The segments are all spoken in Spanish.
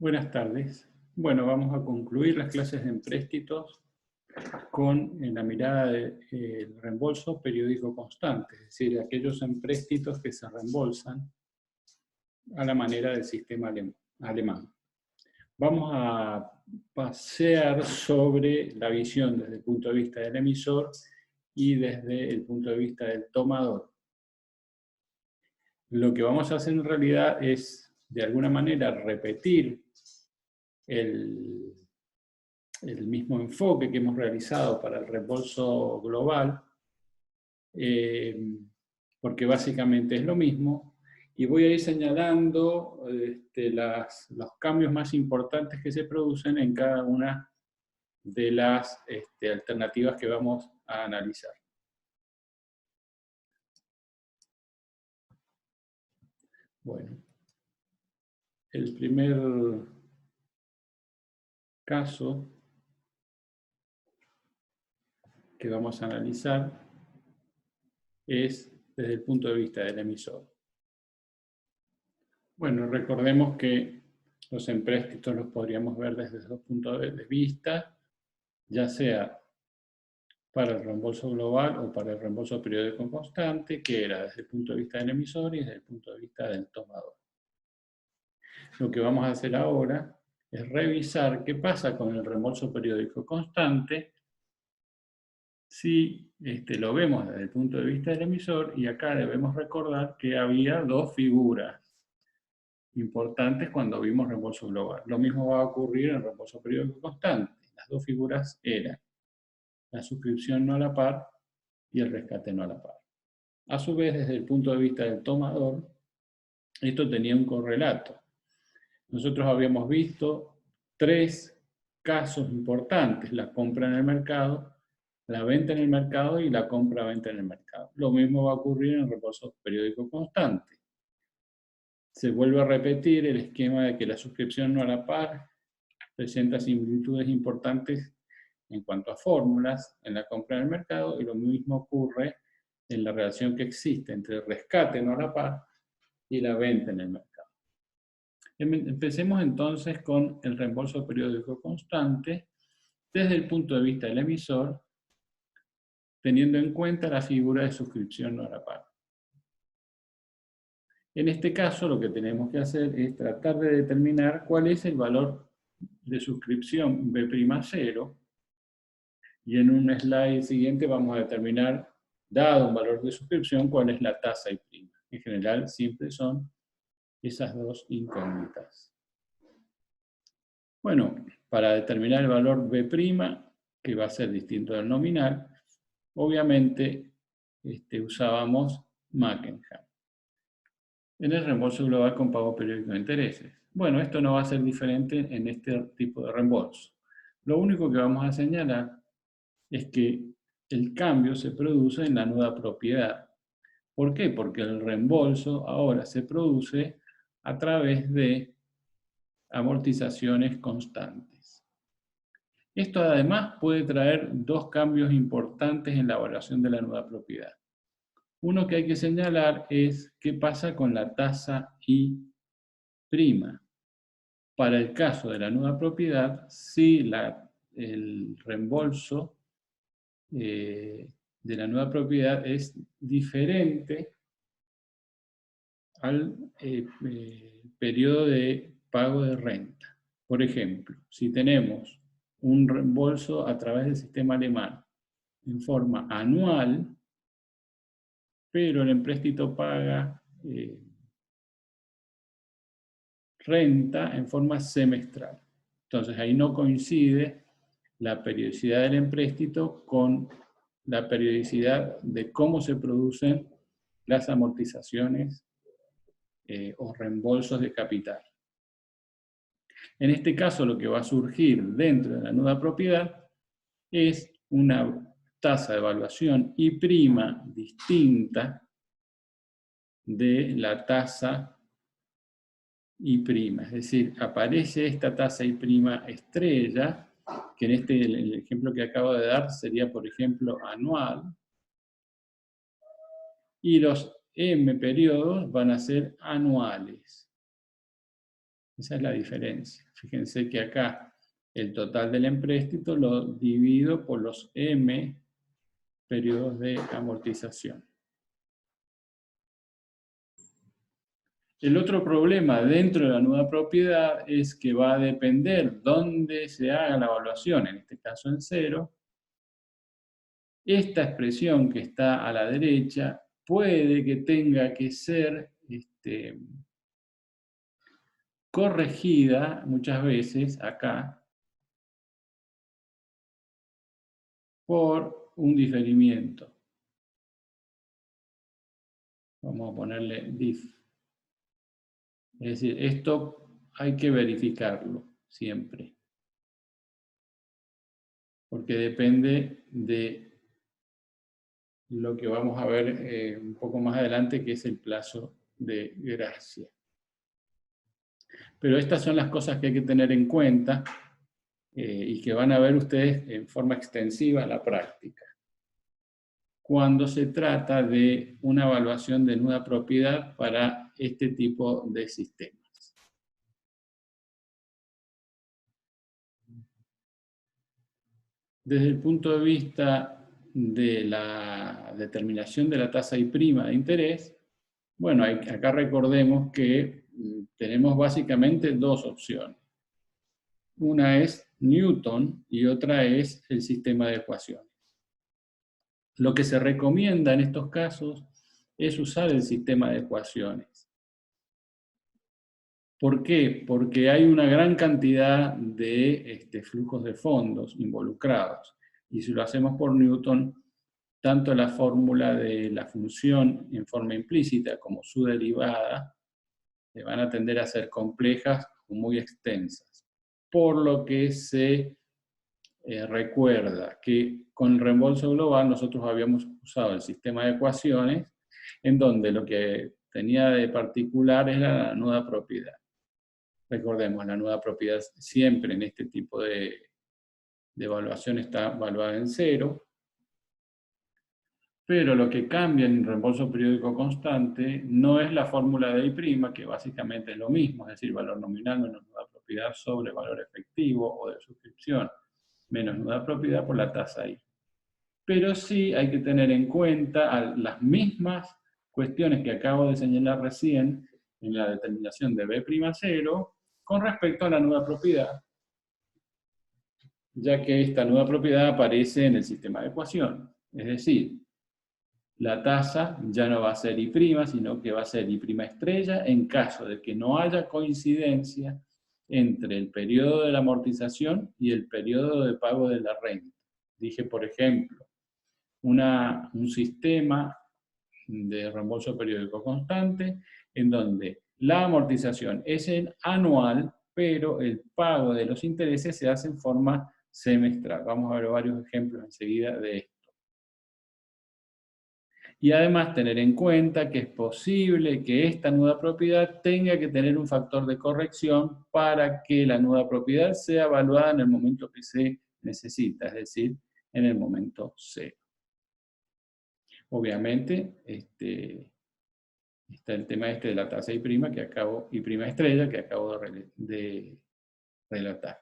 Buenas tardes. Bueno, vamos a concluir las clases de empréstitos con la mirada del reembolso periódico constante, es decir, aquellos empréstitos que se reembolsan a la manera del sistema alemán. Vamos a pasear sobre la visión desde el punto de vista del emisor y desde el punto de vista del tomador. Lo que vamos a hacer en realidad es, de alguna manera, repetir el mismo enfoque que hemos realizado para el reembolso global, porque básicamente es lo mismo, y voy a ir señalando los cambios más importantes que se producen en cada una de las alternativas que vamos a analizar. Bueno, el primer caso que vamos a analizar es desde el punto de vista del emisor. Bueno, recordemos que los empréstitos los podríamos ver desde dos puntos de vista, ya sea para el reembolso global o para el reembolso periódico constante, que era desde el punto de vista del emisor y desde el punto de vista del tomador. Lo que vamos a hacer ahora es revisar qué pasa con el reembolso periódico constante si lo vemos desde el punto de vista del emisor, y acá debemos recordar que había dos figuras importantes cuando vimos reembolso global. Lo mismo va a ocurrir en reembolso periódico constante. Las dos figuras eran la suscripción no a la par y el rescate no a la par. A su vez, desde el punto de vista del tomador, esto tenía un correlato. Nosotros habíamos visto tres casos importantes: la compra en el mercado, la venta en el mercado y la compra-venta en el mercado. Lo mismo va a ocurrir en el reembolso periódico constante. Se vuelve a repetir el esquema de que la suscripción no a la par presenta similitudes importantes en cuanto a fórmulas en la compra en el mercado, y lo mismo ocurre en la relación que existe entre el rescate no a la par y la venta en el mercado. Empecemos entonces con el reembolso periódico constante desde el punto de vista del emisor, teniendo en cuenta la figura de suscripción no a la par. En este caso, lo que tenemos que hacer es tratar de determinar cuál es el valor de suscripción B'0, y en un slide siguiente vamos a determinar, dado un valor de suscripción, cuál es la tasa I'. En general, siempre son esas dos incógnitas. Bueno, para determinar el valor B', que va a ser distinto del nominal, obviamente usábamos Mackenham en el reembolso global con pago periódico de intereses. Bueno, esto no va a ser diferente en este tipo de reembolso. Lo único que vamos a señalar es que el cambio se produce en la nueva propiedad. ¿Por qué? Porque el reembolso ahora se produce a través de amortizaciones constantes. Esto además puede traer dos cambios importantes en la evaluación de la nueva propiedad. Uno que hay que señalar es qué pasa con la tasa I'. Para el caso de la nueva propiedad, si el reembolso de la nueva propiedad es diferente al periodo de pago de renta. Por ejemplo, si tenemos un reembolso a través del sistema alemán en forma anual, pero el empréstito paga renta en forma semestral. Entonces ahí no coincide la periodicidad del empréstito con la periodicidad de cómo se producen las amortizaciones o reembolsos de capital. En este caso, lo que va a surgir dentro de la nueva propiedad es una tasa de evaluación I' distinta de la tasa I'. Es decir, aparece esta tasa I' estrella, que en el ejemplo que acabo de dar sería, por ejemplo, anual, y los M periodos van a ser anuales. Esa es la diferencia. Fíjense que acá el total del empréstito lo divido por los M periodos de amortización. El otro problema dentro de la nueva propiedad es que va a depender dónde se haga la evaluación, en este caso en cero. Esta expresión que está a la derecha puede que tenga que ser corregida muchas veces acá por un diferimiento. Vamos a ponerle diff. Es decir, esto hay que verificarlo siempre, porque depende de lo que vamos a ver un poco más adelante, que es el plazo de gracia. Pero estas son las cosas que hay que tener en cuenta y que van a ver ustedes en forma extensiva en la práctica, cuando se trata de una evaluación de nueva propiedad para este tipo de sistemas. Desde el punto de vista de la determinación de la tasa I' de interés, bueno, acá recordemos que tenemos básicamente dos opciones. Una es Newton y otra es el sistema de ecuaciones. Lo que se recomienda en estos casos es usar el sistema de ecuaciones. ¿Por qué? Porque hay una gran cantidad de flujos de fondos involucrados. Y si lo hacemos por Newton, tanto la fórmula de la función en forma implícita como su derivada van a tender a ser complejas o muy extensas. Por lo que se recuerda que con el reembolso global nosotros habíamos usado el sistema de ecuaciones en donde lo que tenía de particular era la nueva propiedad. Recordemos, la nueva propiedad siempre en este tipo de evaluación está evaluada en cero, pero lo que cambia en reembolso periódico constante no es la fórmula de I', que básicamente es lo mismo, es decir, valor nominal menos nueva propiedad sobre valor efectivo o de suscripción menos nueva propiedad por la tasa I. Pero sí hay que tener en cuenta las cuestiones que acabo de señalar recién en la determinación de B'0 con respecto a la nueva propiedad, ya que esta nueva propiedad aparece en el sistema de ecuación. Es decir, la tasa ya no va a ser I', sino que va a ser I' estrella en caso de que no haya coincidencia entre el periodo de la amortización y el periodo de pago de la renta. Dije, por ejemplo, un sistema de reembolso periódico constante en donde la amortización es anual, pero el pago de los intereses se hace en forma semestral. Vamos a ver varios ejemplos enseguida de esto. Y además tener en cuenta que es posible que esta nueva propiedad tenga que tener un factor de corrección para que la nueva propiedad sea evaluada en el momento que se necesita, es decir, en el momento cero. Obviamente, está el tema de la tasa I', I' estrella, que acabo de relatar.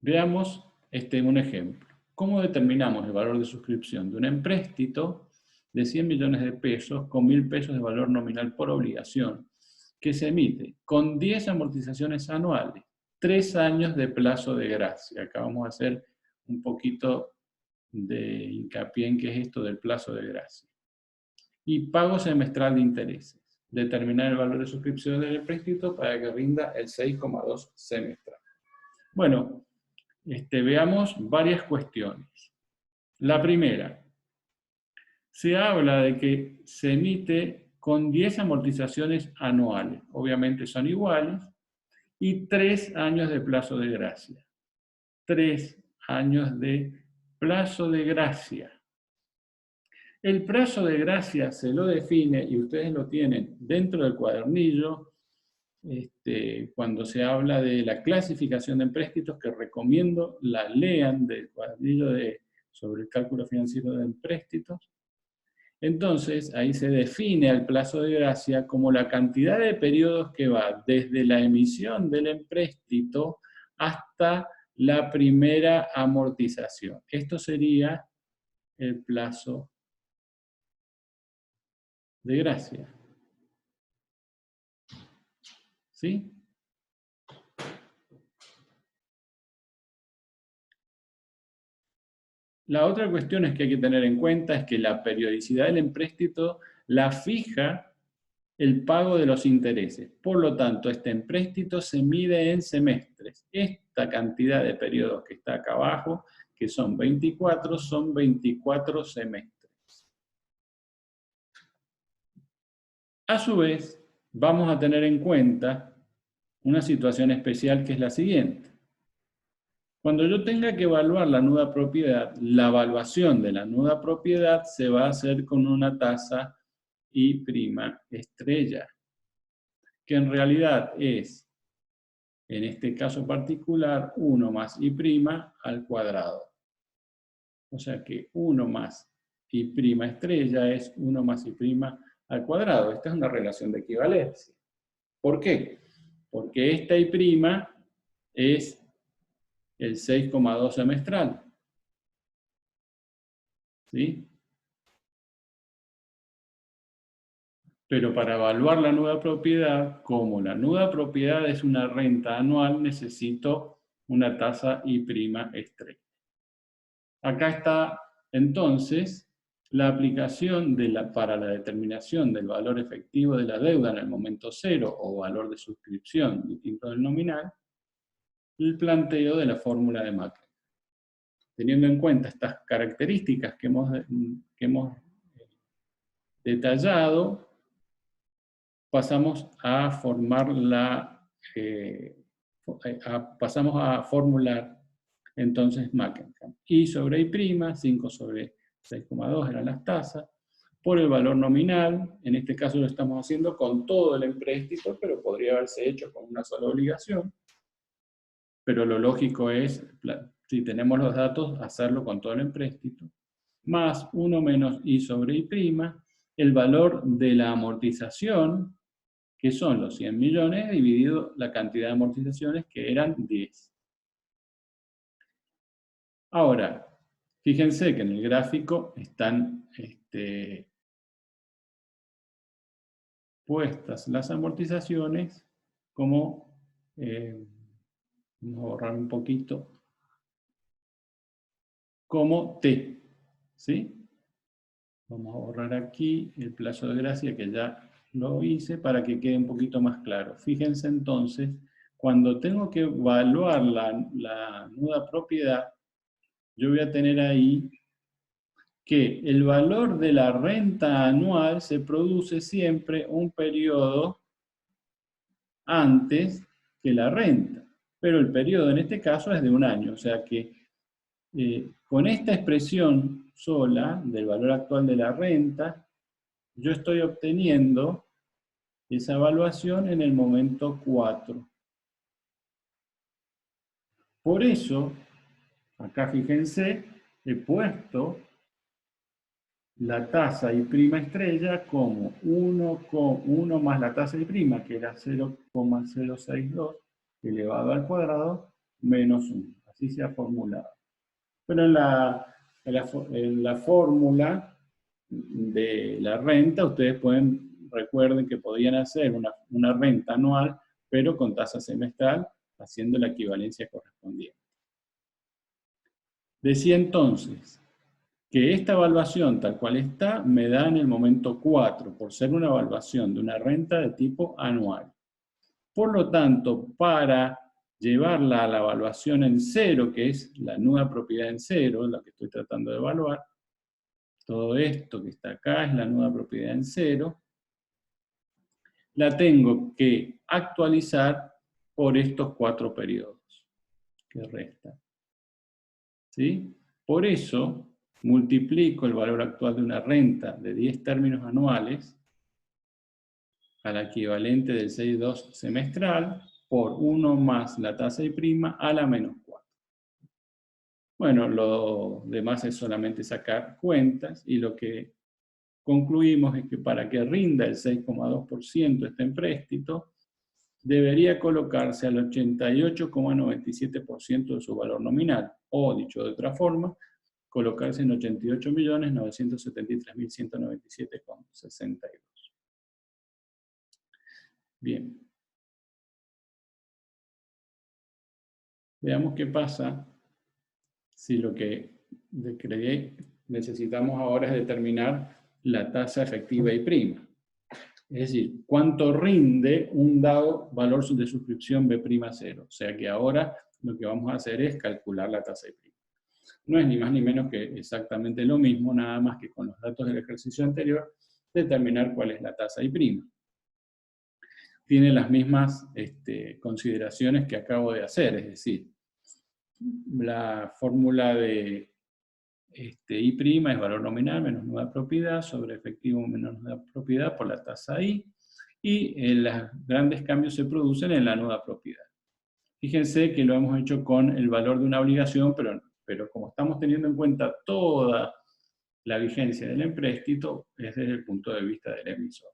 Veamos un ejemplo. ¿Cómo determinamos el valor de suscripción de un empréstito de 100 millones de pesos con 1.000 pesos de valor nominal por obligación que se emite con 10 amortizaciones anuales, 3 años de plazo de gracia? Acá vamos a hacer un poquito de hincapié en qué es esto del plazo de gracia. Y pago semestral de intereses. Determinar el valor de suscripción del empréstito para que rinda el 6,2 semestral. Bueno, veamos varias cuestiones. La primera, se habla de que se emite con 10 amortizaciones anuales, obviamente son iguales, y 3 años de plazo de gracia. 3 años de plazo de gracia. El plazo de gracia se lo define, y ustedes lo tienen dentro del cuadernillo, cuando se habla de la clasificación de empréstitos, que recomiendo la lean del cuadernillo sobre el cálculo financiero de empréstitos. Entonces, ahí se define al plazo de gracia como la cantidad de periodos que va desde la emisión del empréstito hasta la primera amortización. Esto sería el plazo de gracia. ¿Sí? La otra cuestión es que hay que tener en cuenta es que la periodicidad del empréstito la fija el pago de los intereses. Por lo tanto, este empréstito se mide en semestres. Esta cantidad de periodos que está acá abajo, que son 24, son 24 semestres. A su vez, vamos a tener en cuenta una situación especial que es la siguiente. Cuando yo tenga que evaluar la nuda propiedad, la evaluación de la nuda propiedad se va a hacer con una tasa I' estrella, que en realidad es, en este caso particular, 1 más I' al cuadrado. O sea que 1 más I' estrella es 1 más I' al cuadrado. Esta es una relación de equivalencia. ¿Por qué? Porque esta I' es el 6,2 semestral. ¿Sí? Pero para evaluar la nuda propiedad, como la nuda propiedad es una renta anual, necesito una tasa I' estrella. Acá está, entonces, la aplicación para la determinación del valor efectivo de la deuda en el momento cero o valor de suscripción distinto del nominal, el planteo de la fórmula de Macri. Teniendo en cuenta estas características que hemos detallado, pasamos a formular entonces Mackenkamp. I sobre I', 5 sobre 6,2 eran las tasas, por el valor nominal, en este caso lo estamos haciendo con todo el empréstito, pero podría haberse hecho con una sola obligación, pero lo lógico es, si tenemos los datos, hacerlo con todo el empréstito, más 1 menos I sobre I', el valor de la amortización, que son los 100 millones, dividido la cantidad de amortizaciones, que eran 10. Ahora, fíjense que en el gráfico están puestas las amortizaciones como, vamos a borrar un poquito, como T, ¿sí? Vamos a borrar aquí el plazo de gracia que ya lo hice para que quede un poquito más claro. Fíjense entonces, cuando tengo que evaluar la nuda propiedad, yo voy a tener ahí que el valor de la renta anual se produce siempre un periodo antes que la renta. Pero el periodo en este caso es de un año, o sea que con esta expresión sola del valor actual de la renta, yo estoy obteniendo esa evaluación en el momento 4. Por eso, acá fíjense, he puesto la tasa I' estrella como 1 más la tasa I', que era 0,062, elevado al cuadrado, menos 1. Así se ha formulado. Pero en la fórmula de la renta, ustedes recuerden que podían hacer una renta anual, pero con tasa semestral, haciendo la equivalencia correspondiente. Decía entonces que esta evaluación tal cual está me da en el momento 4, por ser una evaluación de una renta de tipo anual. Por lo tanto, para llevarla a la evaluación en cero, que es la nuda propiedad en cero, la que estoy tratando de evaluar, todo esto que está acá es la nuda propiedad en cero, la tengo que actualizar por estos 4 periodos que restan. ¿Sí? Por eso, multiplico el valor actual de una renta de 10 términos anuales al equivalente del 6,2 semestral por 1 más la tasa I' a la menos 4. Bueno, lo demás es solamente sacar cuentas y lo que concluimos es que para que rinda el 6,2% este empréstito, debería colocarse al 88,97% de su valor nominal, o dicho de otra forma, colocarse en 88.973.197,62. Bien. Veamos qué pasa si lo que necesitamos ahora es determinar la tasa efectiva y prima. Es decir, cuánto rinde un dado valor de suscripción B'0. O sea que ahora lo que vamos a hacer es calcular la tasa y prima. No es ni más ni menos que exactamente lo mismo, nada más que con los datos del ejercicio anterior, determinar cuál es la tasa y prima. Tiene las mismas consideraciones que acabo de hacer, es decir, la fórmula de I' es valor nominal menos nueva propiedad sobre efectivo menos nueva propiedad por la tasa I, y los grandes cambios se producen en la nueva propiedad. Fíjense que lo hemos hecho con el valor de una obligación, pero como estamos teniendo en cuenta toda la vigencia del empréstito, es desde el punto de vista del emisor.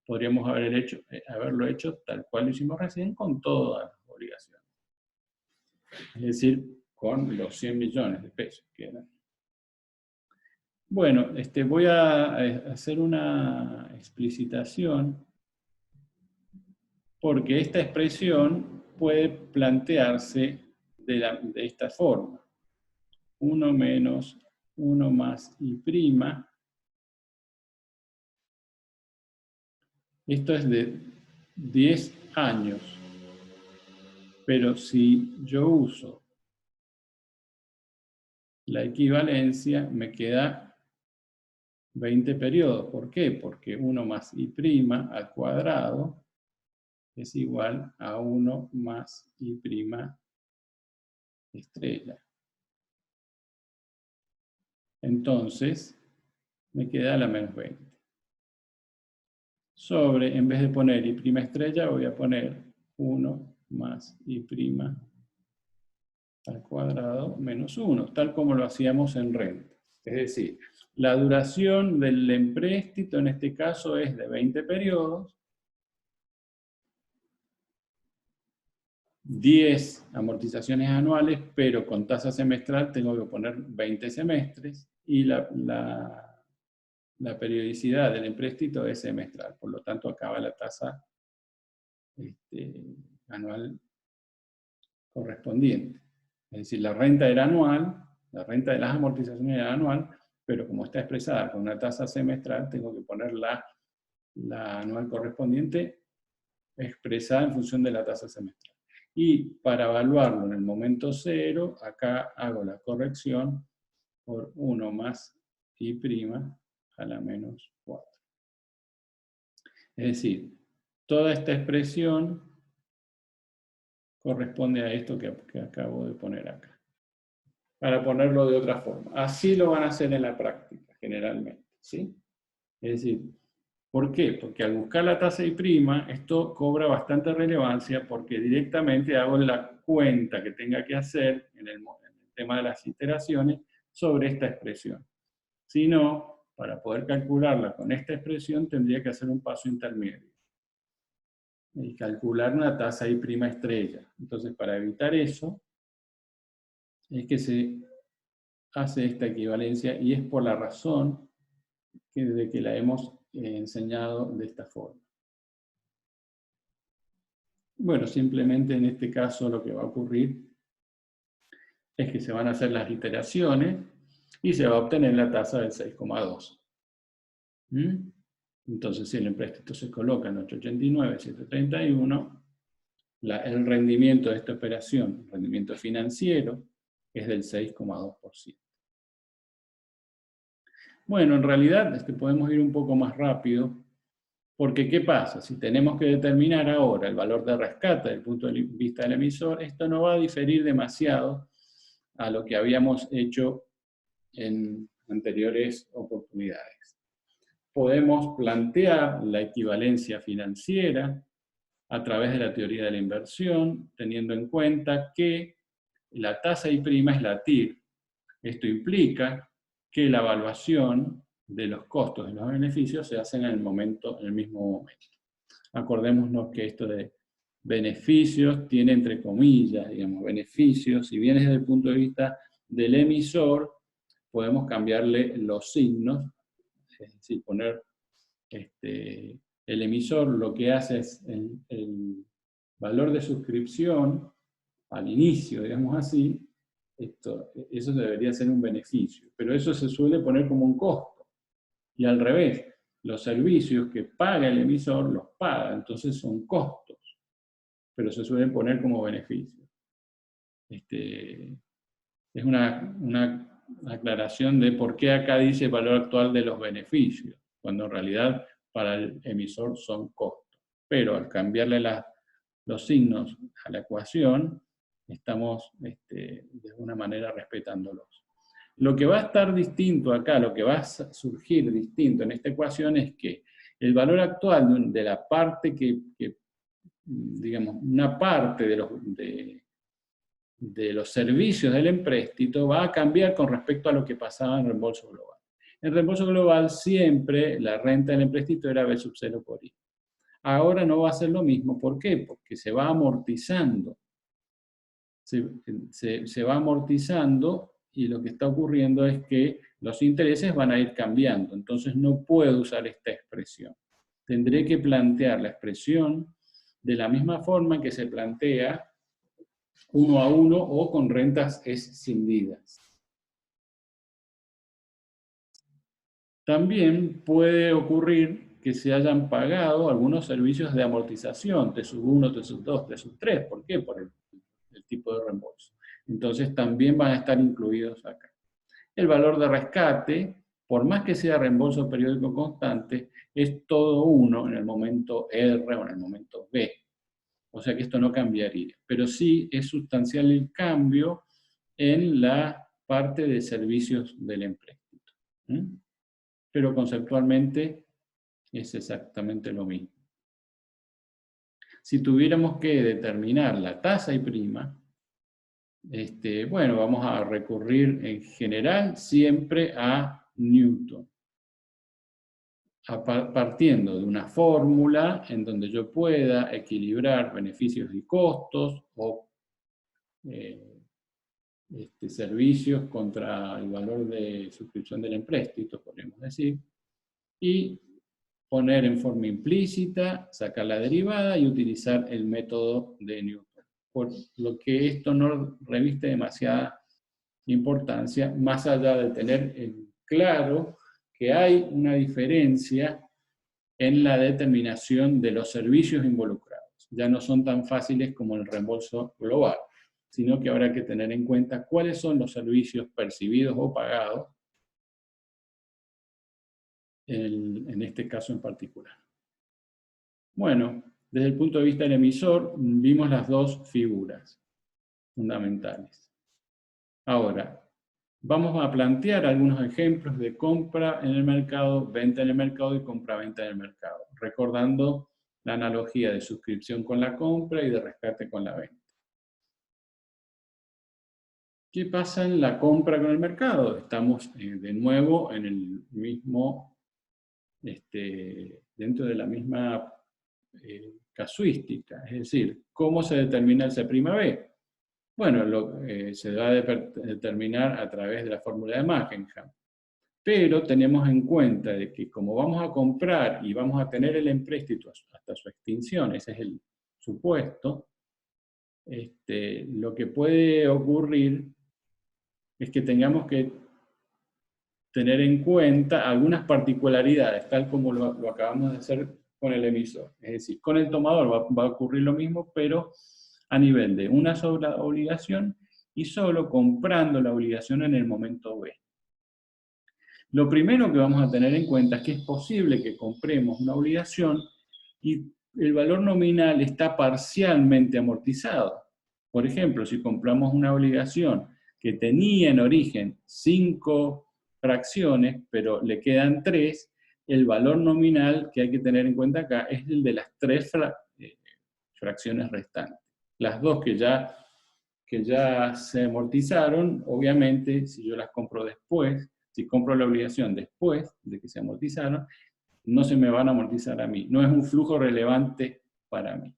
Podríamos haberlo hecho tal cual lo hicimos recién, con todas las obligaciones. Es decir, con los 100 millones de pesos que eran. Bueno, voy a hacer una explicitación, porque esta expresión puede plantearse de esta forma. 1 menos 1 más I'. Esto es de 10 años. Pero si yo uso la equivalencia, me queda 20 periodos. ¿Por qué? Porque 1 más I' al cuadrado es igual a 1 más I' estrella. Entonces, me queda la menos 20. Sobre, en vez de poner I' estrella, voy a poner 1 más I' al cuadrado menos 1, tal como lo hacíamos en renta. Es decir, la duración del empréstito en este caso es de 20 periodos, 10 amortizaciones anuales, pero con tasa semestral tengo que poner 20 semestres, y la periodicidad del empréstito es semestral, por lo tanto acaba la tasa anual correspondiente. Es decir, la renta era anual, la renta de las amortizaciones era anual, pero como está expresada con una tasa semestral, tengo que poner la anual correspondiente expresada en función de la tasa semestral. Y para evaluarlo en el momento cero, acá hago la corrección por 1 más I' a la menos 4. Es decir, toda esta expresión corresponde a esto que acabo de poner acá. Para ponerlo de otra forma. Así lo van a hacer en la práctica, generalmente, ¿sí? Es decir, ¿por qué? Porque al buscar la tasa I', esto cobra bastante relevancia porque directamente hago la cuenta que tenga que hacer en el tema de las iteraciones sobre esta expresión. Si no, para poder calcularla con esta expresión tendría que hacer un paso intermedio y calcular una tasa I' estrella. Entonces, para evitar eso, es que se hace esta equivalencia, y es por la razón de que la hemos enseñado de esta forma. Bueno, simplemente en este caso lo que va a ocurrir es que se van a hacer las iteraciones y se va a obtener la tasa del 6,2. Entonces, si el empréstito se coloca en 889, 731, el rendimiento de esta operación, el rendimiento financiero, es del 6,2%. Bueno, en realidad podemos ir un poco más rápido, porque ¿qué pasa? Si tenemos que determinar ahora el valor de rescate desde el punto de vista del emisor, esto no va a diferir demasiado a lo que habíamos hecho en anteriores oportunidades. Podemos plantear la equivalencia financiera a través de la teoría de la inversión, teniendo en cuenta que la tasa I' es la TIR. Esto implica que la evaluación de los costos de los beneficios se hacen en el mismo momento. Acordémonos que esto de beneficios tiene entre comillas, digamos, beneficios, si bien es desde el punto de vista del emisor, podemos cambiarle los signos, es decir, poner el emisor lo que hace es el valor de suscripción al inicio, digamos así, eso debería ser un beneficio, pero eso se suele poner como un costo. Y al revés, los servicios que paga el emisor los paga, entonces son costos, pero se suelen poner como beneficios. Es una aclaración de por qué acá dice valor actual de los beneficios, cuando en realidad para el emisor son costos. Pero al cambiarle los signos a la ecuación, estamos de alguna manera respetándolos. Lo que va a estar distinto acá, lo que va a surgir distinto en esta ecuación es que el valor actual de la parte digamos, una parte de los servicios del empréstito va a cambiar con respecto a lo que pasaba en reembolso global. En reembolso global siempre la renta del empréstito era B sub 0 por I. Ahora no va a ser lo mismo. ¿Por qué? Porque se va amortizando. Se va amortizando y lo que está ocurriendo es que los intereses van a ir cambiando. Entonces no puedo usar esta expresión. Tendré que plantear la expresión de la misma forma que se plantea 1 a 1 o con rentas escindidas. También puede ocurrir que se hayan pagado algunos servicios de amortización, T1, T2, T3. ¿Por qué? Por el tipo de reembolso. Entonces también van a estar incluidos acá. El valor de rescate, por más que sea reembolso periódico constante, es todo 1 en el momento R o en el momento B. O sea que esto no cambiaría. Pero sí es sustancial el cambio en la parte de servicios del empréstito. Pero conceptualmente es exactamente lo mismo. Si tuviéramos que determinar la tasa y prima, bueno, vamos a recurrir en general siempre a Newton. Partiendo de una fórmula en donde yo pueda equilibrar beneficios y costos o servicios contra el valor de suscripción del empréstito, podríamos decir, y poner en forma implícita, sacar la derivada y utilizar el método de Newton. Por lo que esto no reviste demasiada importancia, más allá de tener en claro que hay una diferencia en la determinación de los servicios involucrados. Ya no son tan fáciles como el reembolso global, sino que habrá que tener en cuenta cuáles son los servicios percibidos o pagados en este caso en particular. Bueno, desde el punto de vista del emisor, vimos las dos figuras fundamentales. Ahora, vamos a plantear algunos ejemplos de compra en el mercado, venta en el mercado y compra-venta en el mercado, recordando la analogía de suscripción con la compra y de rescate con la venta. ¿Qué pasa en la compra con el mercado? Estamos de nuevo en el mismo, dentro de la misma casuística, es decir, ¿cómo se determina el C'(B)? Bueno, se va a determinar a través de la fórmula de Mackenham. Pero tenemos en cuenta de que como vamos a comprar y vamos a tener el empréstito hasta su extinción, ese es el supuesto, lo que puede ocurrir es que tengamos que tener en cuenta algunas particularidades, tal como lo acabamos de hacer con el emisor. Es decir, con el tomador va a ocurrir lo mismo, pero a nivel de una sola obligación y solo comprando la obligación en el momento B. Lo primero que vamos a tener en cuenta es que es posible que compremos una obligación y el valor nominal está parcialmente amortizado. Por ejemplo, si compramos una obligación que tenía en origen 5 fracciones, pero le quedan 3, el valor nominal que hay que tener en cuenta acá es el de las 3 fracciones restantes. Las dos que ya se amortizaron, obviamente, si yo las compro después, Si compro la obligación después de que se amortizaron, no se me van a amortizar a mí. No es un flujo relevante para mí.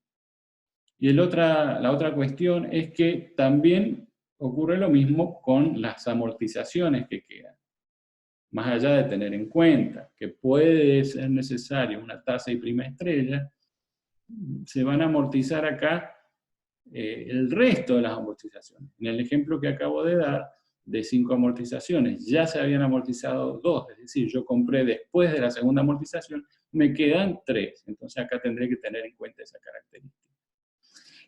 Y la otra cuestión es que también ocurre lo mismo con las amortizaciones que quedan. Más allá de tener en cuenta que puede ser necesario una tasa y prima estrella, se van a amortizar acá el resto de las amortizaciones. En el ejemplo que acabo de dar, de 5 amortizaciones, ya se habían amortizado 2, es decir, yo compré después de la segunda amortización, me quedan 3. Entonces acá tendré que tener en cuenta esa característica.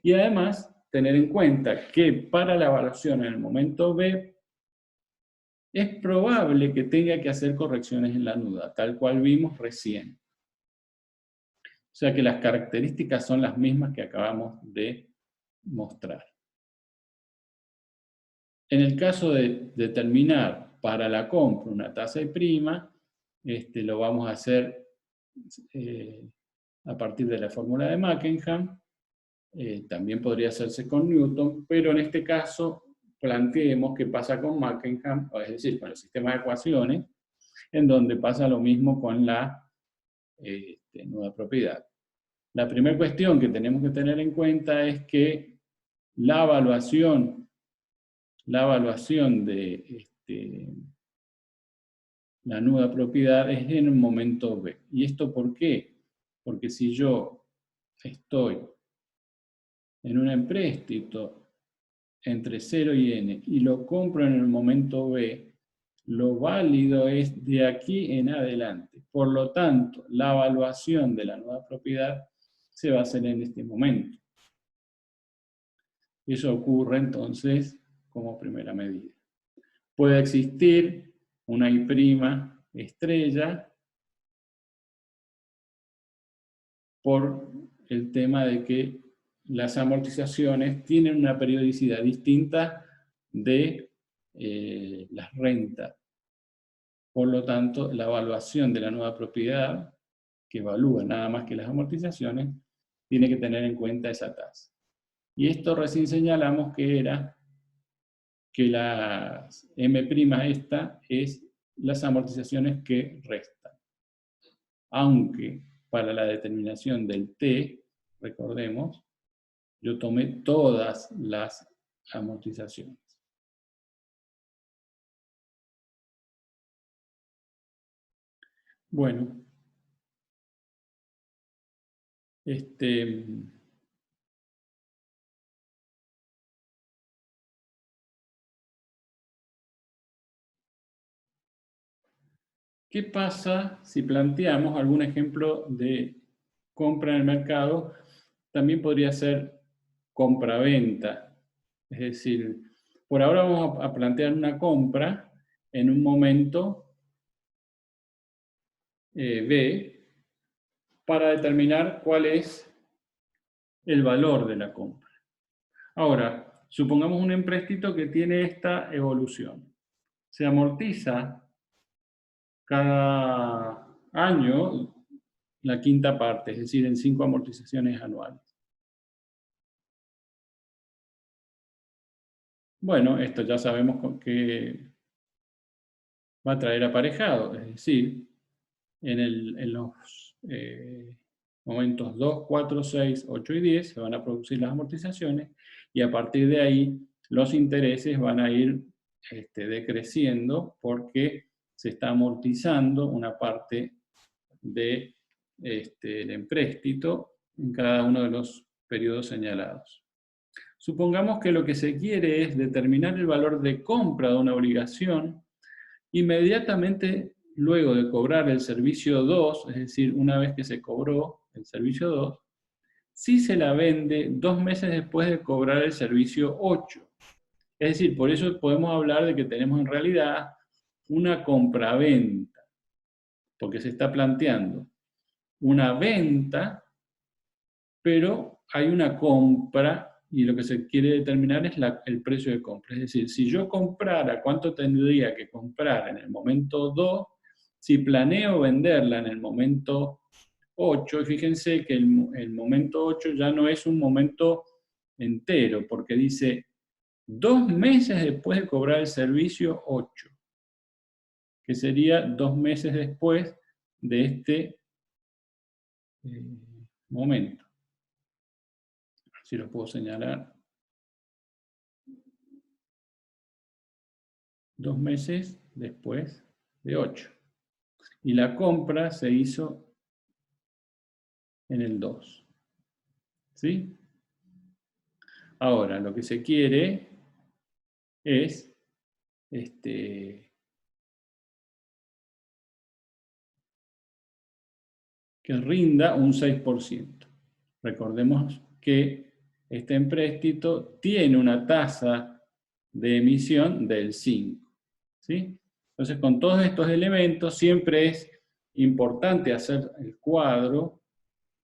Y además, tener en cuenta que para la evaluación en el momento B, es probable que tenga que hacer correcciones en la nuda, tal cual vimos recién. O sea que las características son las mismas que acabamos de mostrar. En el caso de determinar para la compra una tasa y prima, lo vamos a hacer a partir de la fórmula de Mackenham. También podría hacerse con Newton, pero en este caso planteemos qué pasa con Mackenham, es decir, con el sistema de ecuaciones, en donde pasa lo mismo con la nueva propiedad. La primera cuestión que tenemos que tener en cuenta es que la evaluación de la nueva propiedad es en el momento B. ¿Y esto por qué? Porque si yo estoy en un empréstito entre 0 y n y lo compro en el momento B, lo válido es de aquí en adelante. Por lo tanto, la evaluación de la nueva propiedad se va a hacer en este momento. Eso ocurre entonces como primera medida. Puede existir una I' estrella por el tema de que las amortizaciones tienen una periodicidad distinta de las rentas. Por lo tanto, la evaluación de la nueva propiedad, que evalúa nada más que las amortizaciones, tiene que tener en cuenta esa tasa. Y esto recién señalamos que era que la M' esta es las amortizaciones que restan. Aunque para la determinación del T, recordemos, yo tomé todas las amortizaciones. Bueno, ¿qué pasa si planteamos algún ejemplo de compra en el mercado? También podría ser compra-venta. Es decir, por ahora vamos a plantear una compra en un momento B para determinar cuál es el valor de la compra. Ahora, supongamos un empréstito que tiene esta evolución. Se amortiza cada año la quinta parte, es decir, en 5 amortizaciones anuales. Bueno, esto ya sabemos que va a traer aparejado, es decir, en los momentos 2, 4, 6, 8 y 10 se van a producir las amortizaciones y a partir de ahí los intereses van a ir decreciendo porque se está amortizando una parte del empréstito en cada uno de los periodos señalados. Supongamos que lo que se quiere es determinar el valor de compra de una obligación inmediatamente luego de cobrar el servicio 2, es decir, una vez que se cobró el servicio 2, si se la vende 2 meses después de cobrar el servicio 8. Es decir, por eso podemos hablar de que tenemos en realidad una compraventa, porque se está planteando una venta, pero hay una compra y lo que se quiere determinar es el precio de compra. Es decir, si yo comprara, ¿cuánto tendría que comprar en el momento 2? Si planeo venderla en el momento 8, y fíjense que el momento 8 ya no es un momento entero, porque dice 2 meses después de cobrar el servicio 8. que sería 2 meses después de este momento. Si lo puedo señalar. 2 meses después de 8. Y la compra se hizo en el 2. ¿Sí? Ahora, lo que se quiere es que rinda un 6%. Recordemos que este empréstito tiene una tasa de emisión del 5. ¿Sí? Entonces, con todos estos elementos, siempre es importante hacer el cuadro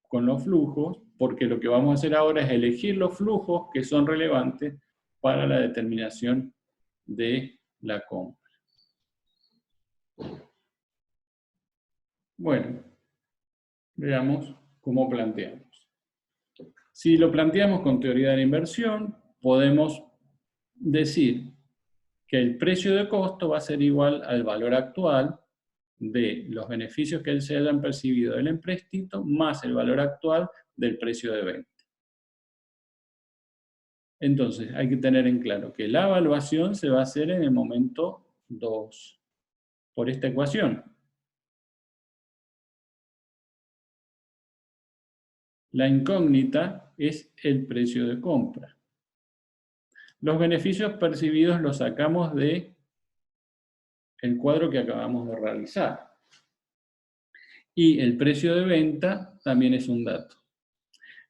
con los flujos, porque lo que vamos a hacer ahora es elegir los flujos que son relevantes para la determinación de la compra. Bueno, veamos cómo planteamos. Si lo planteamos con teoría de la inversión, podemos decir que el precio de costo va a ser igual al valor actual de los beneficios que se hayan percibido del empréstito más el valor actual del precio de venta. Entonces, hay que tener en claro que la evaluación se va a hacer en el momento 2, por esta ecuación. La incógnita es el precio de compra. Los beneficios percibidos los sacamos de el cuadro que acabamos de realizar. Y el precio de venta también es un dato.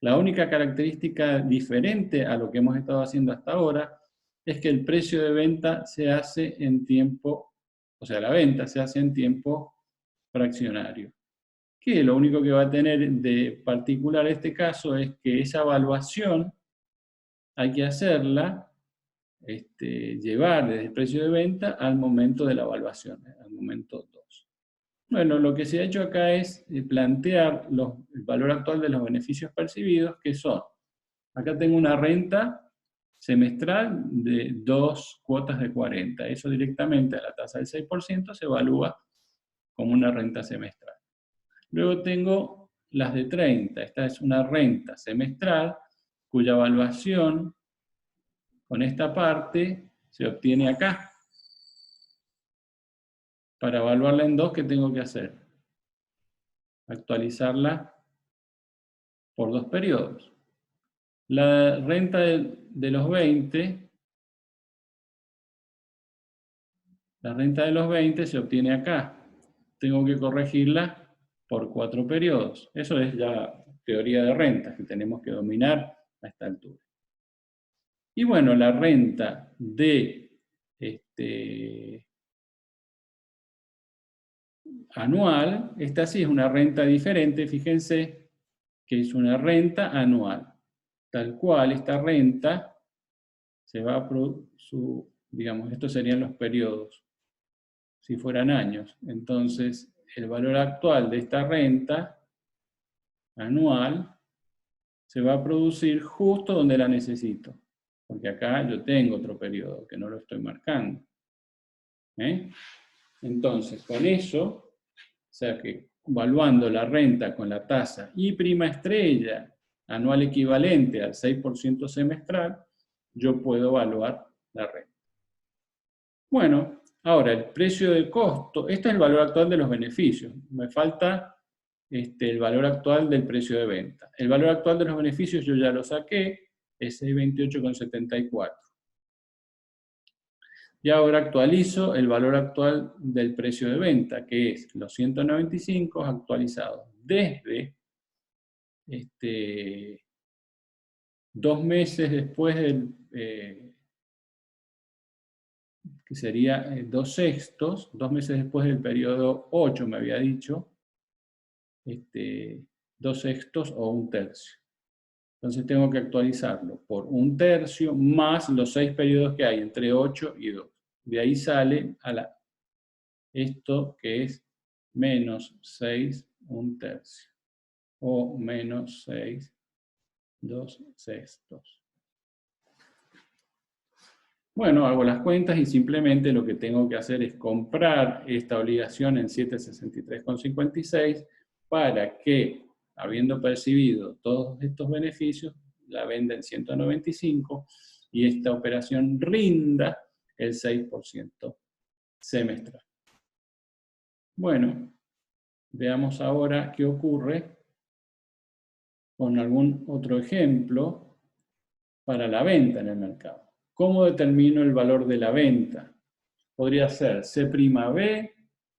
La única característica diferente a lo que hemos estado haciendo hasta ahora es que el precio de venta se hace en tiempo, o sea, la venta se hace en tiempo fraccionario. Que lo único que va a tener de particular este caso es que esa evaluación hay que hacerla, llevar desde el precio de venta al momento de la evaluación, al momento 2. Bueno, lo que se ha hecho acá es plantear el valor actual de los beneficios percibidos, que son, acá tengo una renta semestral de 2 cuotas de 40. Eso directamente a la tasa del 6% se evalúa como una renta semestral. Luego tengo las de 30. Esta es una renta semestral cuya evaluación con esta parte se obtiene acá. Para evaluarla en 2, ¿qué tengo que hacer? Actualizarla por 2 periodos. La renta de los 20, la renta de los 20 se obtiene acá. Tengo que corregirla por 4 periodos. Eso es ya teoría de rentas que tenemos que dominar a esta altura. Y bueno, la renta de anual, esta sí es una renta diferente, fíjense que es una renta anual. Tal cual, esta renta se va a digamos, estos serían los periodos, si fueran años. Entonces, el valor actual de esta renta anual se va a producir justo donde la necesito. Porque acá yo tengo otro periodo que no lo estoy marcando. Entonces, con eso, o sea que evaluando la renta con la tasa I' estrella anual equivalente al 6% semestral, yo puedo evaluar la renta. Bueno, ahora el precio de costo, este es el valor actual de los beneficios. Me falta el valor actual del precio de venta. El valor actual de los beneficios yo ya lo saqué, es 628,74. Y ahora actualizo el valor actual del precio de venta, que es los 195 actualizados desde 2 meses después del, que sería 2/6, 2 meses después del periodo 8 me había dicho, 2/6 o 1/3. Entonces tengo que actualizarlo por 1/3 más los 6 periodos que hay entre 8 y 2. De ahí sale esto que es menos 6 1/3 o menos 6 2/6. Bueno, hago las cuentas y simplemente lo que tengo que hacer es comprar esta obligación en 763,56 para que, habiendo percibido todos estos beneficios, la venda en 195 y esta operación rinda el 6% semestral. Bueno, veamos ahora qué ocurre con algún otro ejemplo para la venta en el mercado. ¿Cómo determino el valor de la venta? Podría ser C'B,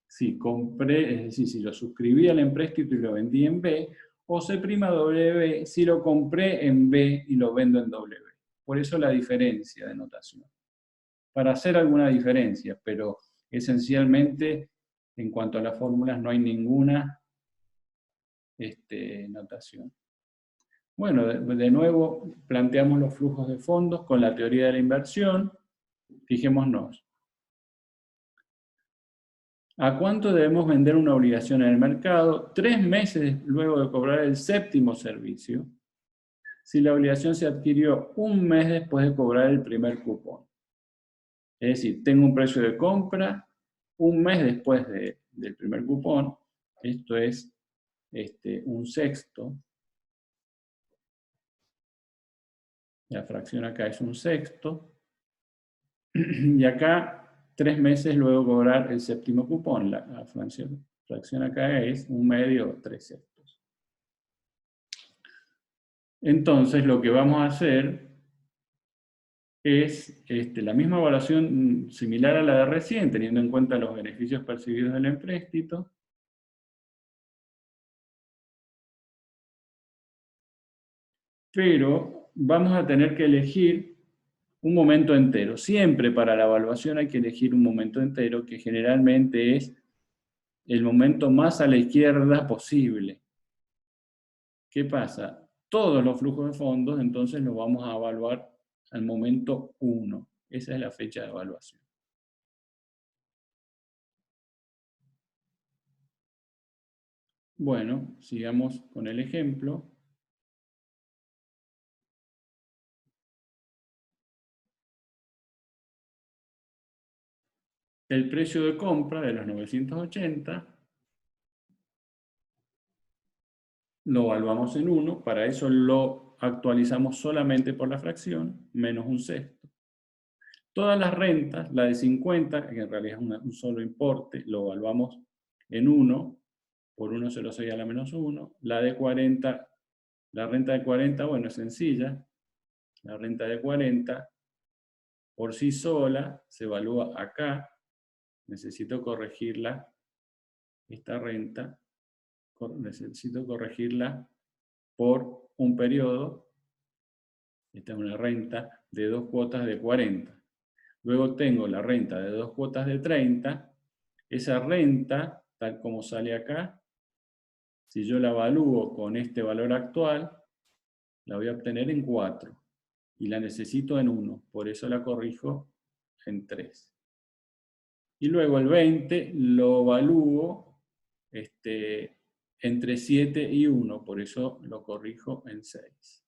si compré, es decir, si lo suscribí al empréstito y lo vendí en B, o C'W, si lo compré en B y lo vendo en W. Por eso la diferencia de notación. Para hacer alguna diferencia, pero esencialmente, en cuanto a las fórmulas, no hay ninguna notación. Bueno, de nuevo planteamos los flujos de fondos con la teoría de la inversión. Fijémonos. ¿A cuánto debemos vender una obligación en el mercado? 3 meses luego de cobrar el séptimo servicio, si la obligación se adquirió un mes después de cobrar el primer cupón. Es decir, tengo un precio de compra un mes después del primer cupón, esto es un sexto, la fracción acá es un sexto, y acá 3 meses luego de cobrar el séptimo cupón, la fracción acá es un medio o 3 sextos. Entonces lo que vamos a hacer es la misma evaluación similar a la de recién, teniendo en cuenta los beneficios percibidos del empréstito. Pero vamos a tener que elegir un momento entero. Siempre para la evaluación hay que elegir un momento entero, que generalmente es el momento más a la izquierda posible. ¿Qué pasa? Todos los flujos de fondos, entonces los vamos a evaluar al momento 1. Esa es la fecha de evaluación. Bueno, sigamos con el ejemplo. El precio de compra de los 980 lo evaluamos en 1, para eso lo actualizamos solamente por la fracción, menos un sexto. Todas las rentas, la de 50, que en realidad es un solo importe, lo evaluamos en 1, por 1,06 a la menos 1. La de 40, la renta de 40, bueno, es sencilla. La renta de 40 por sí sola se evalúa acá. Necesito corregirla, esta renta, necesito corregirla por un periodo. Esta es una renta de 2 cuotas de 40. Luego tengo la renta de 2 cuotas de 30. Esa renta, tal como sale acá, si yo la evalúo con este valor actual, la voy a obtener en 4. Y la necesito en 1. Por eso la corrijo en 3. Y luego el 20 lo evalúo entre 7 y 1. Por eso lo corrijo en 6.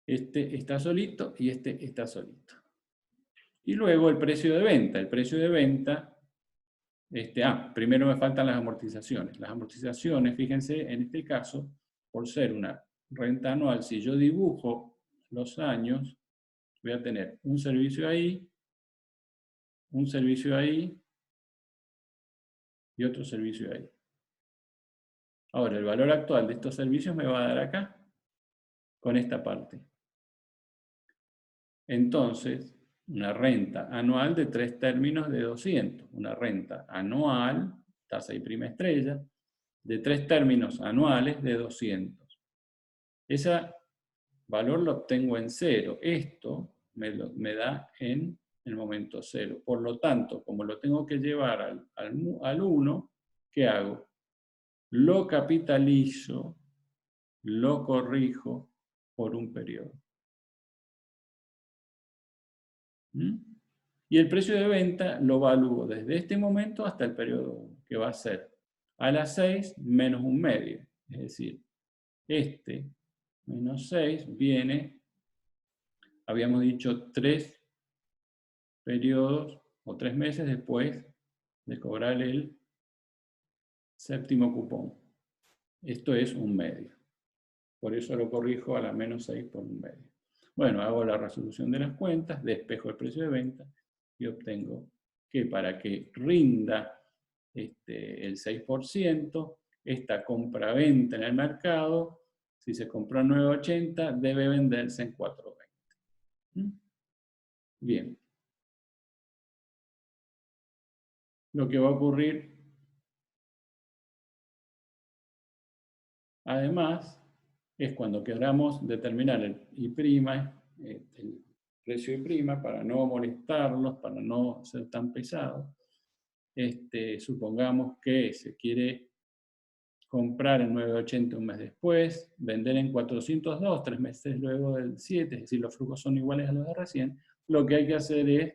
Este está solito y este está solito. Y luego el precio de venta. El precio de venta, primero me faltan las amortizaciones. Las amortizaciones, fíjense, en este caso, por ser una renta anual, si yo dibujo los años, voy a tener un servicio ahí y otro servicio ahí. Ahora, el valor actual de estos servicios me va a dar acá, con esta parte. Entonces, una renta anual de 3 términos de 200. Una renta anual, tasa y prima estrella, de 3 términos anuales de 200. Ese valor lo obtengo en 0. Esto me da en el momento 0. Por lo tanto, como lo tengo que llevar al 1, ¿qué hago? Lo capitalizo, lo corrijo por un periodo. Y el precio de venta lo evalúo desde este momento hasta el periodo 1, que va a ser a las 6 menos un medio. Es decir, menos 6 viene habíamos dicho 3 periodos o 3 meses después de cobrar el séptimo cupón. Esto es un medio. Por eso lo corrijo a la menos 6 por un medio. Bueno, hago la resolución de las cuentas, despejo el precio de venta y obtengo que para que rinda el 6%, esta compra-venta en el mercado, si se compró en 9.80, debe venderse en 4.20. Bien. Lo que va a ocurrir, además, es cuando queramos determinar el I', el precio I', para no molestarlos, para no ser tan pesados. Supongamos que se quiere comprar en 9.80 un mes después, vender en 402, 3 meses luego del 7, es decir, los flujos son iguales a los de recién. Lo que hay que hacer es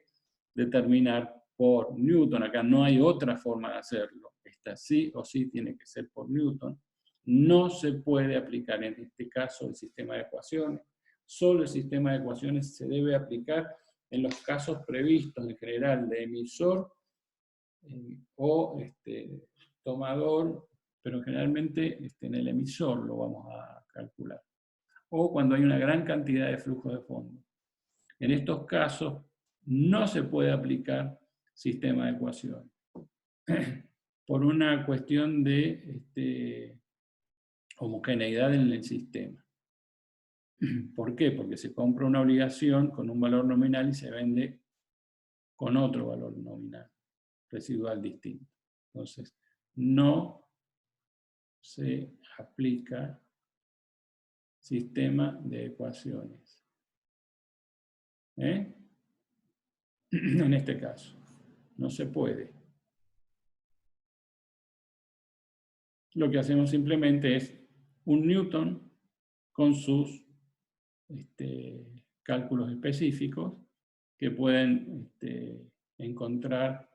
determinar por Newton. Acá no hay otra forma de hacerlo. Esta sí o sí tiene que ser por Newton. No se puede aplicar en este caso el sistema de ecuaciones. Solo el sistema de ecuaciones se debe aplicar en los casos previstos en general de emisor o tomador, pero generalmente en el emisor lo vamos a calcular. O cuando hay una gran cantidad de flujo de fondo. En estos casos no se puede aplicar sistema de ecuaciones por una cuestión de homogeneidad en el sistema. ¿Por qué? Porque se compra una obligación con un valor nominal y se vende con otro valor nominal, residual distinto. Entonces, no se aplica sistema de ecuaciones. En este caso, no se puede. Lo que hacemos simplemente es un Newton con sus cálculos específicos que pueden encontrar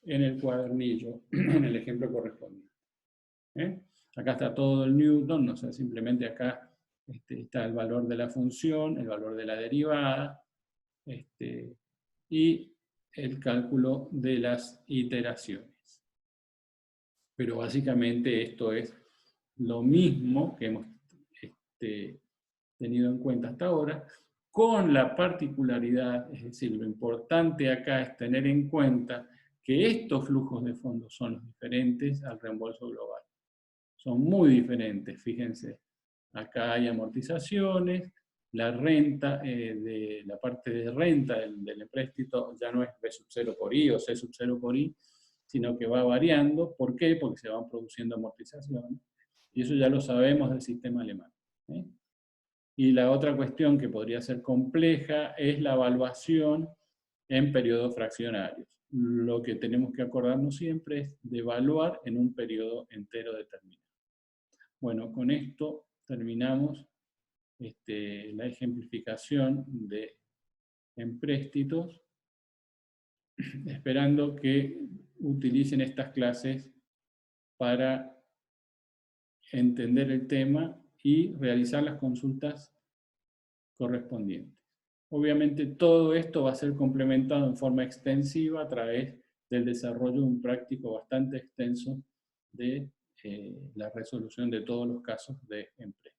en el cuadernillo, en el ejemplo correspondiente. Acá está todo el Newton, o sea, simplemente acá está el valor de la función, el valor de la derivada, y el cálculo de las iteraciones. Pero básicamente esto es lo mismo que hemos tenido en cuenta hasta ahora, con la particularidad, es decir, lo importante acá es tener en cuenta que estos flujos de fondos son los diferentes al reembolso global. Son muy diferentes, fíjense. Acá hay amortizaciones, la renta, la parte de renta del empréstito ya no es B sub 0 por I o C sub 0 por I, sino que va variando. ¿Por qué? Porque se van produciendo amortizaciones. Y eso ya lo sabemos del sistema alemán. Y la otra cuestión que podría ser compleja es la evaluación en periodos fraccionarios. Lo que tenemos que acordarnos siempre es de evaluar en un periodo entero determinado. Bueno, con esto terminamos la ejemplificación de empréstitos, esperando que utilicen estas clases para entender el tema y realizar las consultas correspondientes. Obviamente todo esto va a ser complementado en forma extensiva a través del desarrollo de un práctico bastante extenso de la resolución de todos los casos de empréstito.